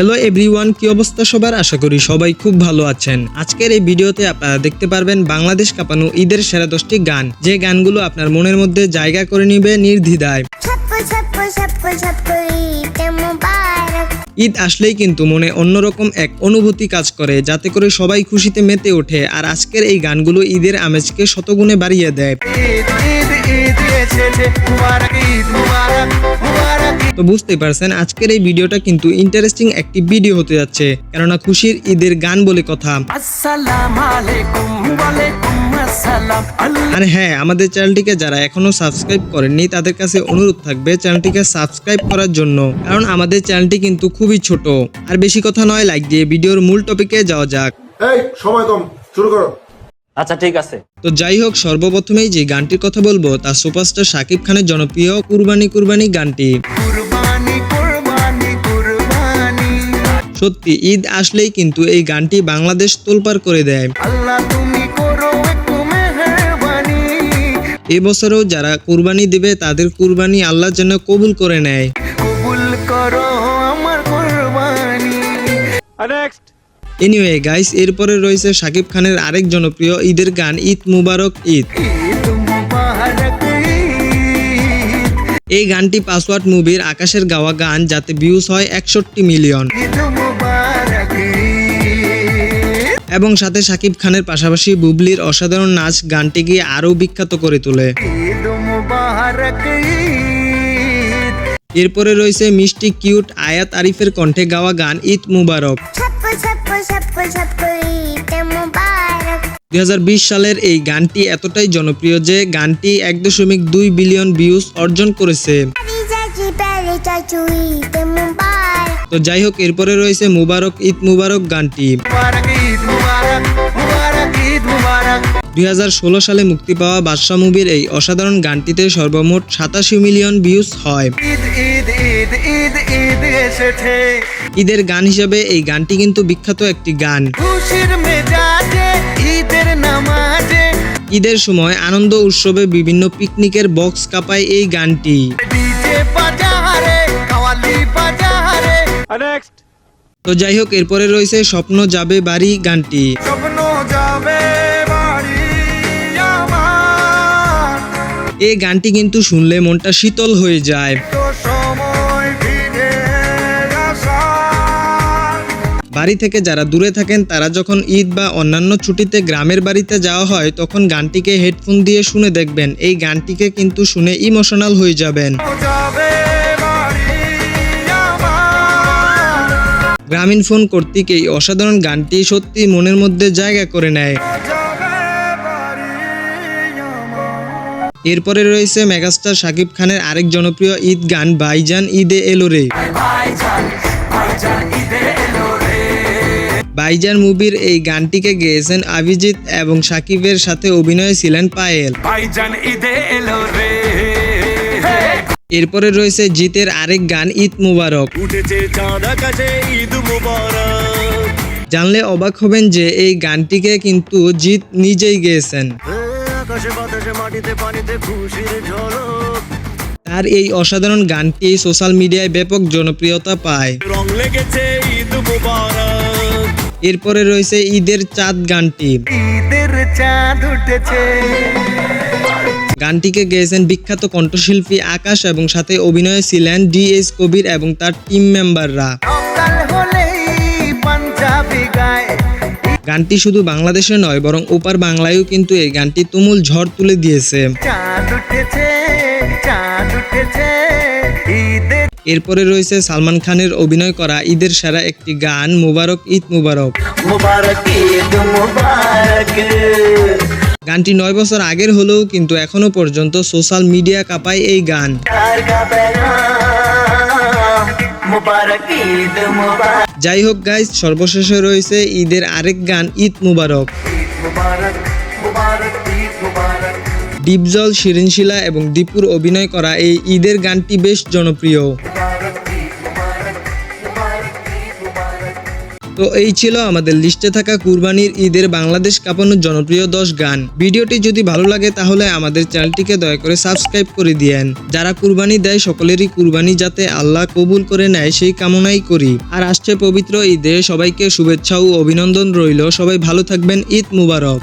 Hello everyone, কি অবস্থা সবার? আশা করি সবাই খুব ভালো আছেন। আজকের এই ভিডিওতে আপনারা দেখতে পারবেন বাংলাদেশ কাঁপানো ঈদের সেরা 10টি গান, যে গানগুলো আপনার মনের মধ্যে জায়গা করে নিবে নির্দ্বিধায়। ঈদ আসলেই কিন্তু মনে অন্যরকম এক অনুভূতি কাজ করে, যাতে করে সবাই খুশিতে মেতে ওঠে। আর আজকের এই গানগুলো ঈদের আমেজকে শতগুণে বাড়িয়ে দেয়। তো বুঝতেই পারছেন, আজকের এই ভিডিওটা কিন্তু ইন্টারেস্টিং একটি ভিডিও হতে যাচ্ছে, কেননা খুশির ঈদের গান বলে কথা। আর হ্যাঁ, আমাদের চ্যানেলটিকে যারা এখনো সাবস্ক্রাইব করেননি তাদের কাছে অনুরোধ থাকবে চ্যানেলটিকে সাবস্ক্রাইব করার জন্য, কারণ আমাদের চ্যানেলটি কিন্তু খুবই ছোট। আর বেশি কথা নয়, লাইক দিয়ে ভিডিওর মূল টপিকে যাওয়া যাক। এই সময় কম, শুরু করো। আচ্ছা ঠিক আছে। তো যাই হোক, সর্বপ্রথমেই যে গানটির কথা বলবো তা সুপারস্টার শাকিব খানের জনপ্রিয় কুরবানি কুরবানি গানটি। সত্যি ঈদ আসলেই কিন্তু এই গানটি বাংলাদেশ তোলপাড় করে দেয়। এবছরও যারা কুরবানি দেবে তাদের কুরবানি আল্লাহ যেন কবুল করে নেয়। এনিওয়ে গাইস, এরপরে রয়েছে শাকিব খানের আরেক জনপ্রিয় ঈদের গান ঈদ মুবারক ঈদ। এই গানটি পাসওয়ার্ড মুভির আকাশের গাওয়া গান, যাতে ভিউজ হয় 61 মিলিয়ন। এবং সাথে শাকিব খানের পাশাপাশি বুবলির অসাধারণ নাচ গানটিকে আরও বিখ্যাত করে তোলে। এরপরে রয়েছে মিষ্টি কিউট আয়াত আরিফের কণ্ঠে গাওয়া গান ঈদ মুবারক। 2020 সালের এই গানটি এতটাই জনপ্রিয় যে গানটি 1.2 বিলিয়ন ভিউজ অর্জন করেছে। তো যাই হোক, এরপরে রয়েছে মুবারক ঈদ মুবারক গানটি। 2016 সালে মুক্তি পাওয়া বাদশা মুভির এই অসাধারণ গানটিতে সর্বমোট 87 মিলিয়ন ভিউজ হয়। ঈদের গান হিসেবে এই গানটি কিন্তু বিখ্যাত একটি গান। ঈদের সময় আনন্দ উৎসবে বিভিন্ন পিকনিকের বক্স কাঁপায় এই গানটি। তো যাই হোক, এরপরে রয়েছে স্বপ্ন যাবে বাড়ি গানটি। এই গানটি কিন্তু শুনলে মনটা শীতল হয়ে যায়। বাড়ি থেকে যারা দূরে থাকেন তারা যখন ঈদ বা অন্যান্য ছুটিতে গ্রামের বাড়িতে যাওয়া হয়, তখন গানটিকে হেডফোন দিয়ে শুনে দেখবেন। এই গানটিকে কিন্তু শুনে ইমোশনাল হয়ে যাবেন। গ্রামীণ ফোন কর্তৃক এই অসাধারণ গানটি সত্যি মনের মধ্যে জায়গা করে নেয়। এরপরে রয়েছে মেগাস্টার শাকিব খানের আরেক জনপ্রিয় ঈদ গান ভাইজান ঈদে এলো রে। ভাইজান মুভির এই গানটিকে গেয়েছেন অভিজিৎ এবং শাকিবের সাথে অভিনয়ে ছিলেন পায়েল। এরপরে রয়েছে জিতের আরেক গান ঈদ মুবারক। জানলে অবাক হবেন যে এই গানটিকে কিন্তু জিত নিজেই গেয়েছেন। তার এই অসাধারণ গানটি সোশ্যাল মিডিয়ায় ব্যাপক জনপ্রিয়তা পায়। এরপরে রয়েছে ঈদের চাঁদ গানটি। গানটিকে গেয়েছেন বিখ্যাত কণ্ঠশিল্পী আকাশ এবং সাথে অভিনয়ে ছিলেন ডিএস কবির এবং তার টিম মেম্বাররা। গানটি শুধু বাংলাদেশে নয়, বরং ওপার বাংলায়ও কিন্তু এই গানটি তুমুল ঝড় তুলে দিয়েছে। এরপরে রয়েছে সালমান খানের অভিনয় করা ঈদের সেরা একটি গান মুবারক ঈদ মুবারক। গানটি 9 বছর আগের হলেও কিন্তু এখনো পর্যন্ত সোশ্যাল মিডিয়া কাঁপায় এই গান। যাই হোক গাইস, সর্বশেষে রয়েছে ঈদের আরেক গান ঈদ মুবারক। ডিপজল, শিরিনশিলা এবং দীপুর অভিনয় করা এই ঈদের গানটি বেশ জনপ্রিয়। তো এই ছিল আমাদের লিস্টে থাকা কুরবানির ঈদের বাংলাদেশ কাঁপানো জনপ্রিয় 10 গান। ভিডিওটি যদি ভালো লাগে তাহলে আমাদের চ্যানেলটিকে দয়া করে সাবস্ক্রাইব করে দিয়েন। যারা কুরবানি দেয় সকলেরই কুরবানি যাতে আল্লাহ কবুল করে নেয় সেই কামনাই করি। আর আসছে পবিত্র ঈদে সবাইকে শুভেচ্ছা ও অভিনন্দন রইল। সবাই ভালো থাকবেন। ঈদ মুবারক।